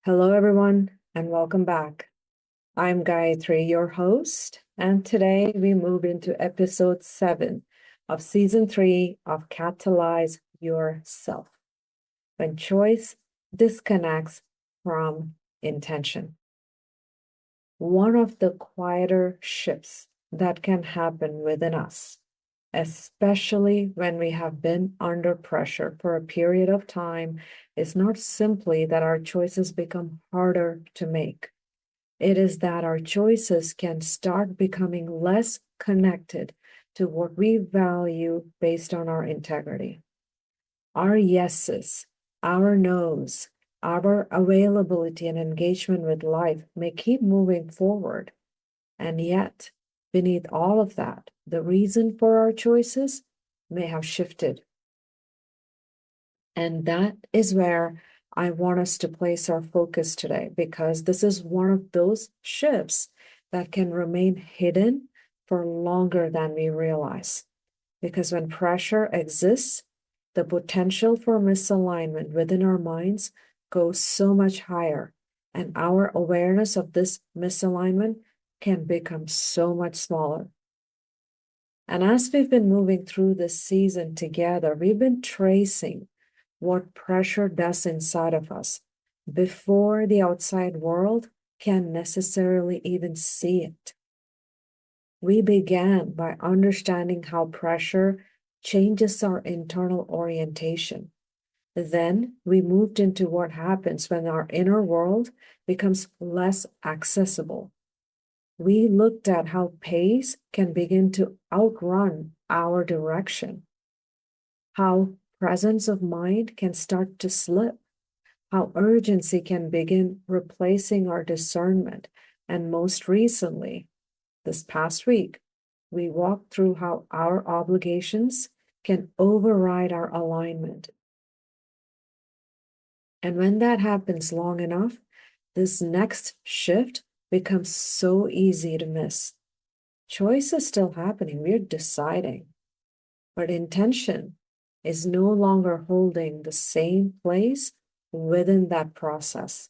Hello, everyone, and welcome back. I'm Gayatri, your host, and today we move into episode 7 of season 3 of Catalyze Your Self, when choice disconnects from intention. One of the quieter shifts that can happen within us, especially when we have been under pressure for a period of time, is not simply that our choices become harder to make. It is that our choices can start becoming less connected to what we value based on our integrity. Our yeses, our nos, our availability and engagement with life may keep moving forward. And yet, beneath all of that, the reason for our choices may have shifted. And that is where I want us to place our focus today, because this is one of those shifts that can remain hidden for longer than we realize. Because when pressure exists, the potential for misalignment within our minds goes so much higher, and our awareness of this misalignment can become so much smaller. And as we've been moving through this season together, we've been tracing what pressure does inside of us before the outside world can necessarily even see it. We began by understanding how pressure changes our internal orientation. Then we moved into what happens when our inner world becomes less accessible. We looked at how pace can begin to outrun our direction, how presence of mind can start to slip, how urgency can begin replacing our discernment, and most recently, this past week, we walked through how our obligations can override our alignment. And when that happens long enough, this next shift becomes so easy to miss. Choice is still happening, we're deciding, but intention is no longer holding the same place within that process.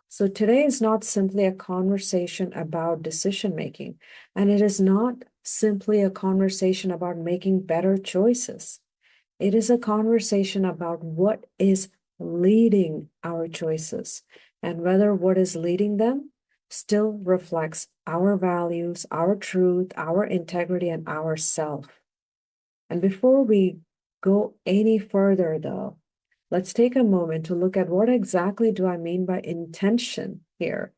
So today is not simply a conversation about decision making, and it is not simply a conversation about making better choices. It is a conversation about what is leading our choices and whether what is leading them still reflects our values, our truth, our integrity, and our self. And before we go any further, though, let's take a moment to look at what exactly do I mean by intention here,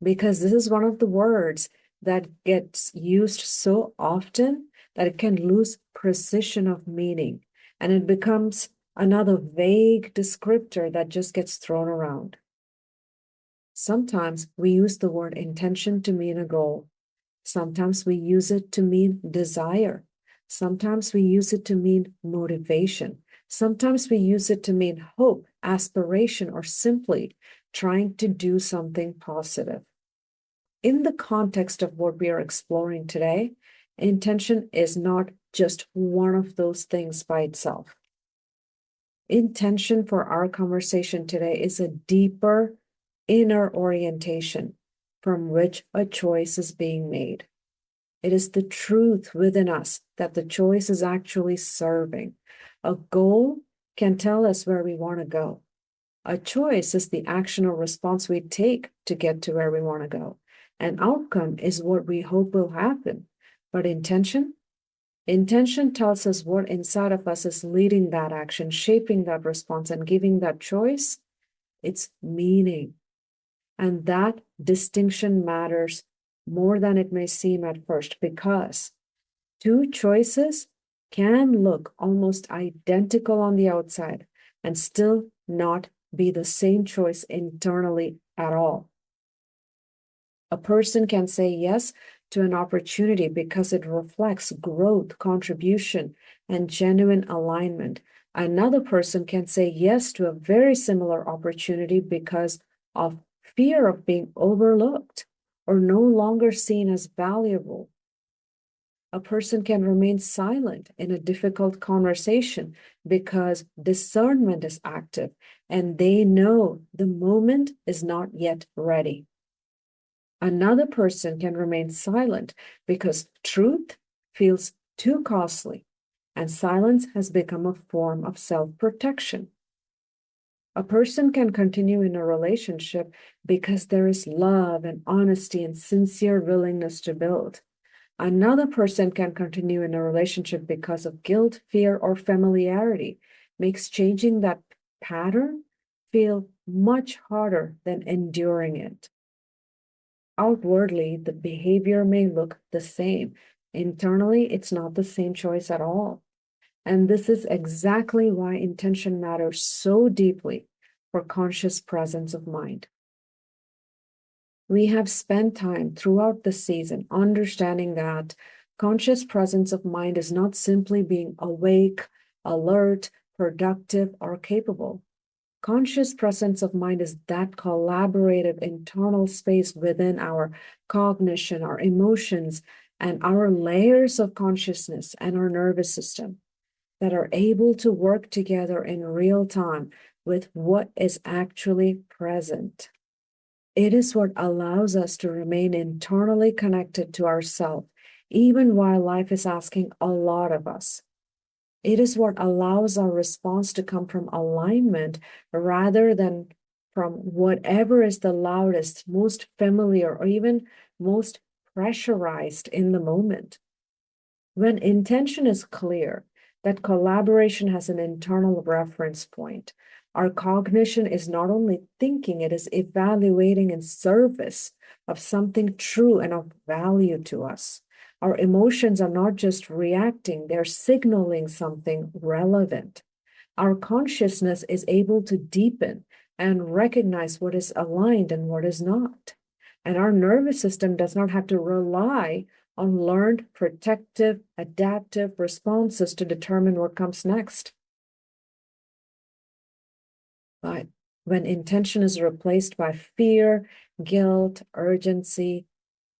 because this is one of the words that gets used so often that it can lose precision of meaning, and it becomes another vague descriptor that just gets thrown around. Sometimes we use the word intention to mean a goal. Sometimes we use it to mean desire. Sometimes we use it to mean motivation. Sometimes we use it to mean hope, aspiration, or simply trying to do something positive. In the context of what we are exploring today, intention is not just one of those things by itself. Intention for our conversation today is a deeper inner orientation from which a choice is being made. It is the truth within us that the choice is actually serving. A goal can tell us where we want to go. A choice is the action or response we take to get to where we want to go. An outcome is what we hope will happen. But intention tells us what inside of us is leading that action, shaping that response, and giving that choice its meaning. And that distinction matters more than it may seem at first, because two choices can look almost identical on the outside and still not be the same choice internally at all. A person can say yes to an opportunity because it reflects growth, contribution, and genuine alignment. Another person can say yes to a very similar opportunity because of fear of being overlooked or no longer seen as valuable. A person can remain silent in a difficult conversation because discernment is active and they know the moment is not yet ready. Another person can remain silent because truth feels too costly and silence has become a form of self-protection. A person can continue in a relationship because there is love and honesty and sincere willingness to build. Another person can continue in a relationship because of guilt, fear, or familiarity, makes changing that pattern feel much harder than enduring it. Outwardly, the behavior may look the same. Internally, it's not the same choice at all. And this is exactly why intention matters so deeply for conscious presence of mind. We have spent time throughout the season understanding that conscious presence of mind is not simply being awake, alert, productive, or capable. Conscious presence of mind is that collaborative internal space within our cognition, our emotions, and our layers of consciousness and our nervous system that are able to work together in real time with what is actually present. It is what allows us to remain internally connected to ourselves, even while life is asking a lot of us. It is what allows our response to come from alignment rather than from whatever is the loudest, most familiar, or even most pressurized in the moment. When intention is clear, that collaboration has an internal reference point. Our cognition is not only thinking, it is evaluating in service of something true and of value to us. Our emotions are not just reacting, they're signaling something relevant. Our consciousness is able to deepen and recognize what is aligned and what is not. And our nervous system does not have to rely on learned protective, adaptive responses to determine what comes next. But when intention is replaced by fear, guilt, urgency,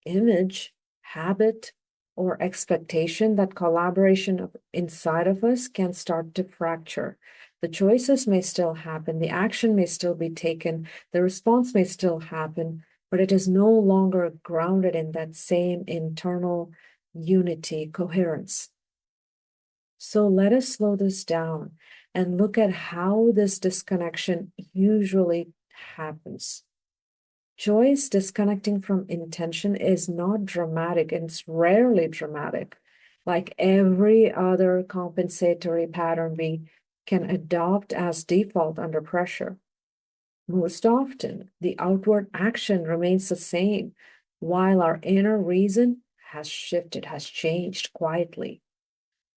image, habit, or expectation, that collaboration inside of us can start to fracture. The choices may still happen, the action may still be taken, the response may still happen, but it is no longer grounded in that same internal unity, coherence. So let us slow this down and look at how this disconnection usually happens. Choice disconnecting from intention is not dramatic, and it's rarely dramatic. Like every other compensatory pattern we can adopt as default under pressure. Most often, the outward action remains the same, while our inner reason has shifted, has changed quietly.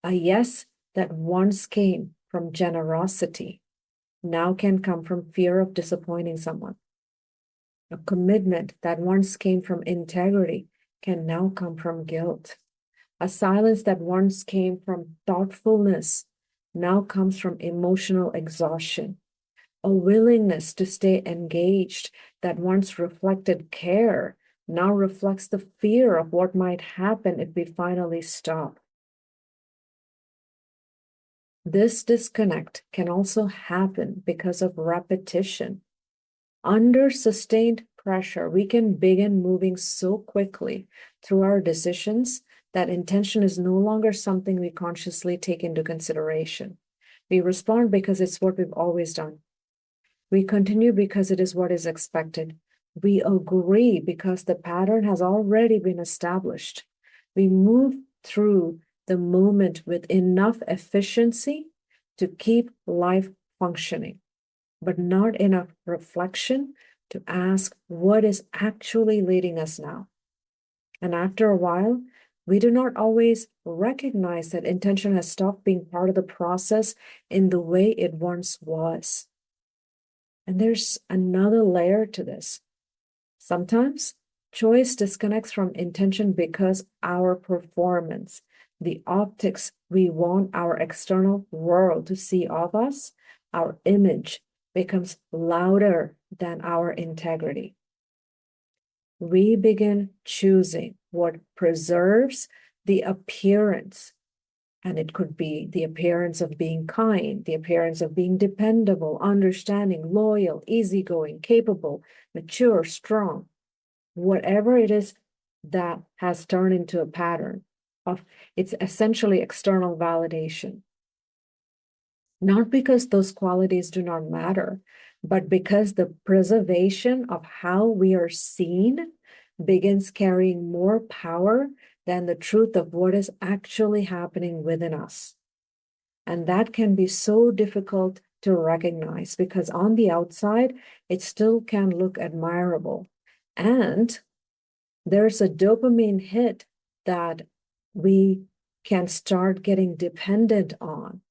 A yes that once came from generosity now can come from fear of disappointing someone. A commitment that once came from integrity can now come from guilt. A silence that once came from thoughtfulness now comes from emotional exhaustion. A willingness to stay engaged that once reflected care now reflects the fear of what might happen if we finally stop. This disconnect can also happen because of repetition. Under sustained pressure, we can begin moving so quickly through our decisions that intention is no longer something we consciously take into consideration. We respond because it's what we've always done. We continue because it is what is expected. We agree because the pattern has already been established. We move through the moment with enough efficiency to keep life functioning, but not enough reflection to ask what is actually leading us now. And after a while, we do not always recognize that intention has stopped being part of the process in the way it once was. And there's another layer to this. Sometimes choice disconnects from intention because our performance, the optics we want our external world to see of us, our image becomes louder than our integrity. We begin choosing what preserves the appearance. And it could be the appearance of being kind, the appearance of being dependable, understanding, loyal, easygoing, capable, mature, strong, whatever it is that has turned into a pattern of, it's essentially external validation. Not because those qualities do not matter, but because the preservation of how we are seen begins carrying more power than the truth of what is actually happening within us. And that can be so difficult to recognize because on the outside, it still can look admirable. And there's a dopamine hit that we can start getting dependent on.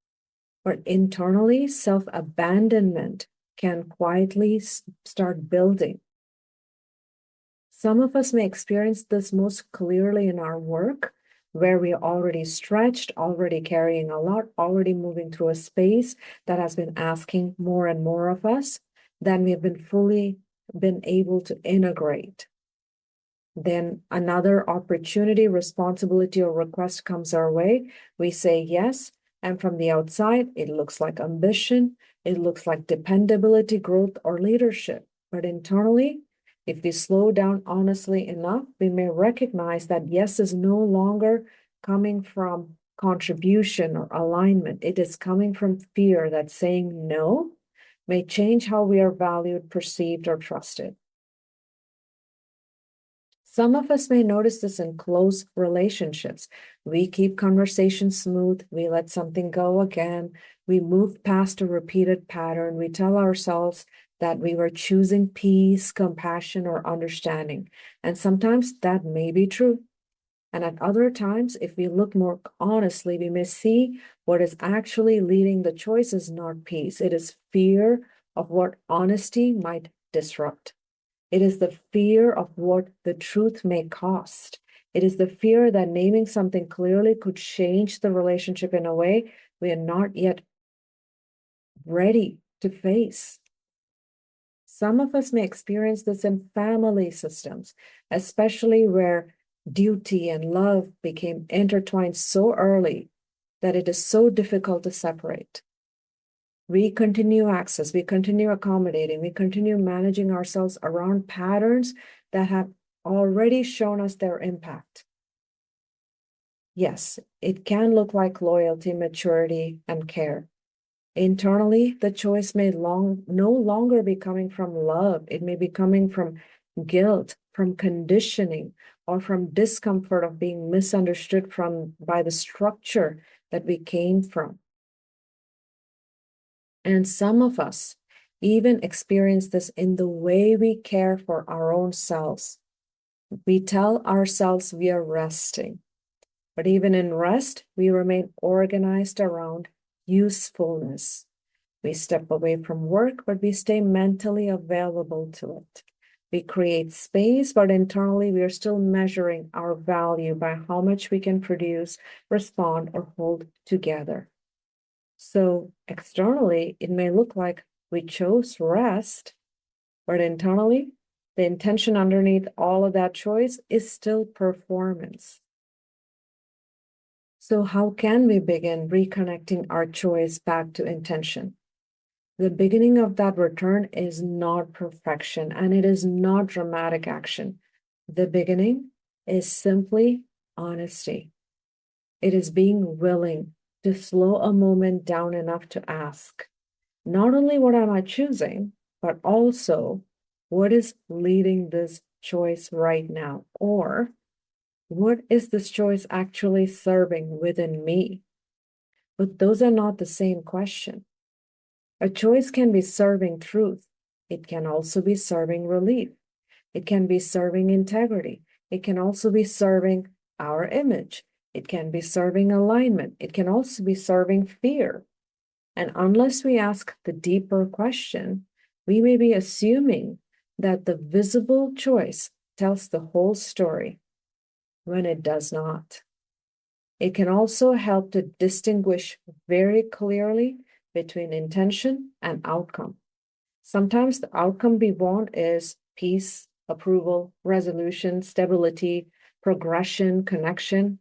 But internally, self-abandonment can quietly start building. Some of us may experience this most clearly in our work, where we are already stretched, already carrying a lot, already moving through a space that has been asking more and more of us than we have been able to integrate. Then another opportunity, responsibility, or request comes our way. We say yes. And from the outside, it looks like ambition. It looks like dependability, growth, or leadership. But internally, if we slow down honestly enough, we may recognize that yes is no longer coming from contribution or alignment. It is coming from fear that saying no may change how we are valued, perceived, or trusted. Some of us may notice this in close relationships. We keep conversations smooth. We let something go again. We move past a repeated pattern. We tell ourselves that we were choosing peace, compassion, or understanding. And sometimes that may be true. And at other times, if we look more honestly, we may see what is actually leading the choice is not peace. It is fear of what honesty might disrupt. It is the fear of what the truth may cost. It is the fear that naming something clearly could change the relationship in a way we are not yet ready to face. Some of us may experience this in family systems, especially where duty and love became intertwined so early that it is so difficult to separate. We continue access, we continue accommodating, we continue managing ourselves around patterns that have already shown us their impact. Yes, it can look like loyalty, maturity, and care. Internally, the choice may no longer be coming from love. It may be coming from guilt, from conditioning, or from discomfort of being misunderstood by the structure that we came from. And some of us even experience this in the way we care for our own selves. We tell ourselves we are resting, but even in rest, we remain organized around usefulness. We step away from work, but we stay mentally available to it. We create space, but internally we are still measuring our value by how much we can produce, respond, or hold together. So externally, it may look like we chose rest, but internally, the intention underneath all of that choice is still performance. So how can we begin reconnecting our choice back to intention? The beginning of that return is not perfection, and it is not dramatic action. The beginning is simply honesty. It is being willing to slow a moment down enough to ask, not only what am I choosing, but also what is leading this choice right now? Or what is this choice actually serving within me? But those are not the same question. A choice can be serving truth. It can also be serving relief. It can be serving integrity. It can also be serving our image. It can be serving alignment. It can also be serving fear. And unless we ask the deeper question, we may be assuming that the visible choice tells the whole story when it does not. It can also help to distinguish very clearly between intention and outcome. Sometimes the outcome we want is peace, approval, resolution, stability, progression, connection.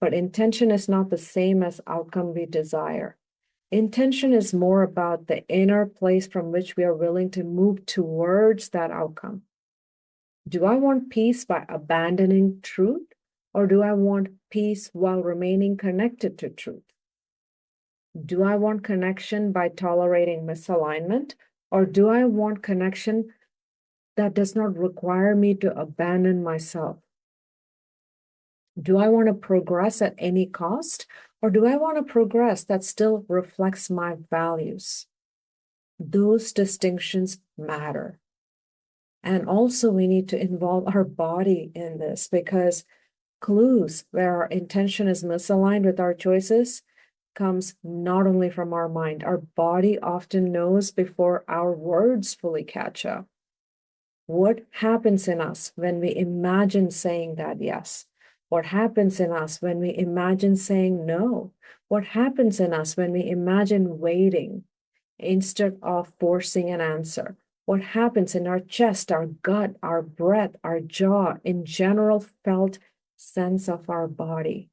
But intention is not the same as outcome we desire. Intention is more about the inner place from which we are willing to move towards that outcome. Do I want peace by abandoning truth, or do I want peace while remaining connected to truth? Do I want connection by tolerating misalignment, or do I want connection that does not require me to abandon myself? Do I want to progress at any cost, or do I want to progress that still reflects my values? Those distinctions matter. And also, we need to involve our body in this, because clues where our intention is misaligned with our choices comes not only from our mind. Our body often knows before our words fully catch up. What happens in us when we imagine saying that yes? What happens in us when we imagine saying no? What happens in us when we imagine waiting instead of forcing an answer? What happens in our chest, our gut, our breath, our jaw, in general felt sense of our body?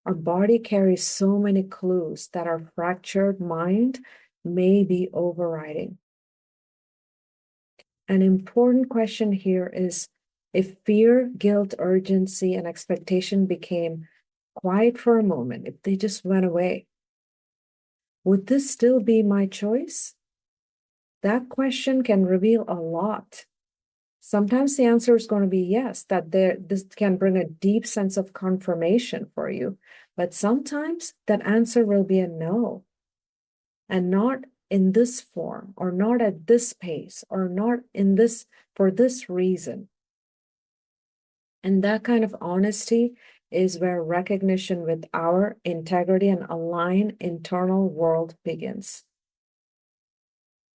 Our body carries so many clues that our fractured mind may be overriding. An important question here is, if fear, guilt, urgency, and expectation became quiet for a moment, if they just went away, would this still be my choice? That question can reveal a lot. Sometimes the answer is going to be yes, that this can bring a deep sense of confirmation for you. But sometimes that answer will be a no, and not in this form, or not at this pace, or not in this for this reason. And that kind of honesty is where recognition with our integrity and aligned internal world begins.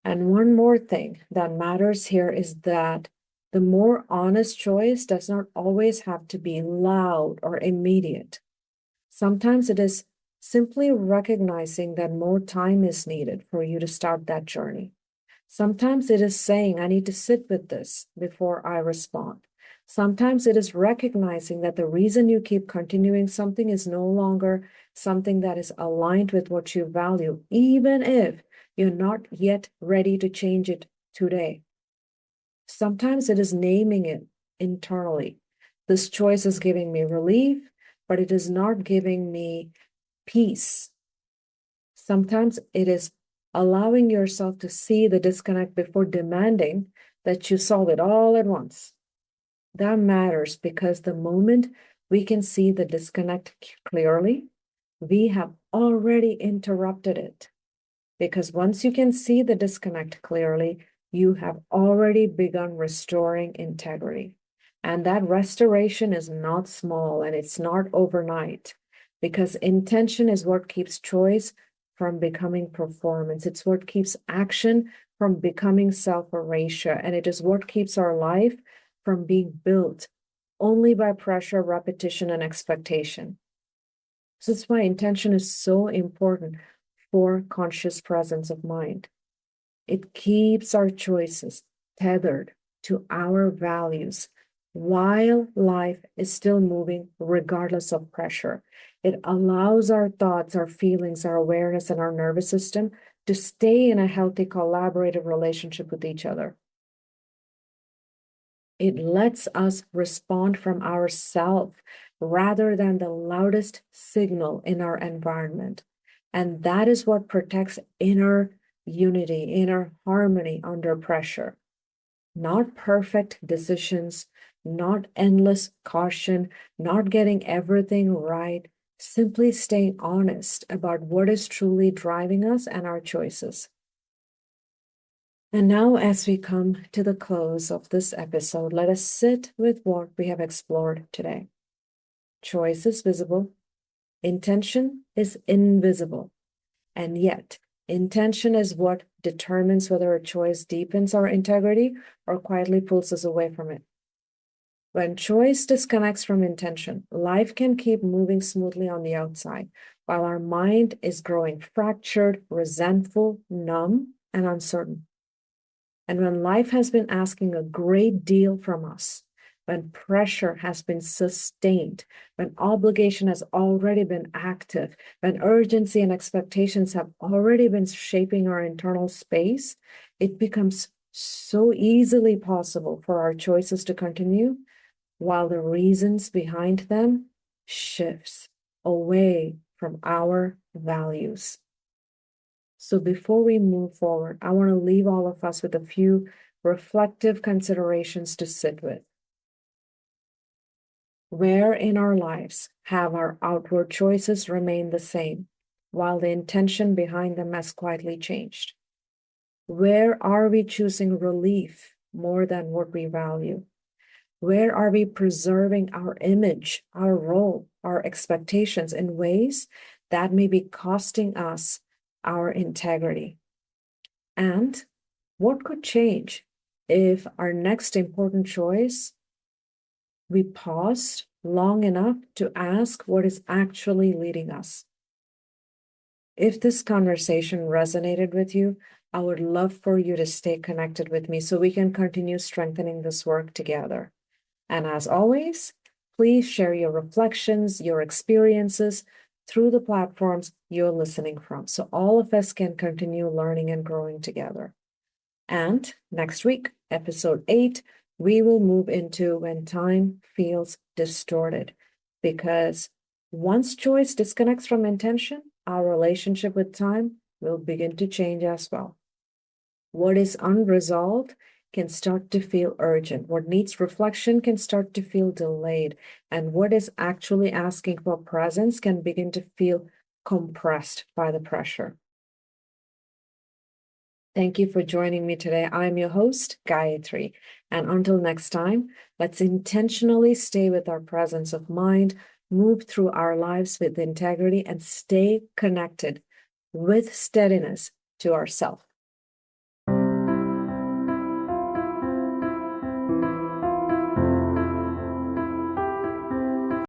And one more thing that matters here is that the more honest choice does not always have to be loud or immediate. Sometimes it is simply recognizing that more time is needed for you to start that journey. Sometimes it is saying, I need to sit with this before I respond. Sometimes it is recognizing that the reason you keep continuing something is no longer something that is aligned with what you value, even if you're not yet ready to change it today. Sometimes it is naming it internally. This choice is giving me relief, but it is not giving me peace. Sometimes it is allowing yourself to see the disconnect before demanding that you solve it all at once. That matters, because the moment we can see the disconnect clearly, we have already interrupted it. Because once you can see the disconnect clearly, you have already begun restoring integrity. And that restoration is not small, and it's not overnight, because intention is what keeps choice from becoming performance. It's what keeps action from becoming self-erasure. And it is what keeps our life from being built only by pressure, repetition, and expectation. So that's why intention is so important for conscious presence of mind. It keeps our choices tethered to our values while life is still moving regardless of pressure. It allows our thoughts, our feelings, our awareness, and our nervous system to stay in a healthy collaborative relationship with each other. It lets us respond from ourself rather than the loudest signal in our environment. And that is what protects inner unity, inner harmony under pressure. Not perfect decisions, not endless caution, not getting everything right, simply staying honest about what is truly driving us and our choices. And now, as we come to the close of this episode, let us sit with what we have explored today. Choice is visible, intention is invisible, and yet intention is what determines whether a choice deepens our integrity or quietly pulls us away from it. When choice disconnects from intention, life can keep moving smoothly on the outside, while our mind is growing fractured, resentful, numb, and uncertain. And when life has been asking a great deal from us, when pressure has been sustained, when obligation has already been active, when urgency and expectations have already been shaping our internal space, it becomes so easily possible for our choices to continue while the reasons behind them shifts away from our values. So before we move forward, I want to leave all of us with a few reflective considerations to sit with. Where in our lives have our outward choices remained the same, while the intention behind them has quietly changed? Where are we choosing relief more than what we value? Where are we preserving our image, our role, our expectations in ways that may be costing us our integrity? And what could change if our next important choice, we paused long enough to ask what is actually leading us? If this conversation resonated with you, I would love for you to stay connected with me so we can continue strengthening this work together. And as always, please share your reflections, your experiences through the platforms you're listening from, so all of us can continue learning and growing together. And next week, episode 8, we will move into when time feels distorted. Because once choice disconnects from intention, our relationship with time will begin to change as well. What is unresolved can start to feel urgent. What needs reflection can start to feel delayed. And what is actually asking for presence can begin to feel compressed by the pressure. Thank you for joining me today. I'm your host, Gayatri. And until next time, let's intentionally stay with our presence of mind, move through our lives with integrity, and stay connected with steadiness to ourselves.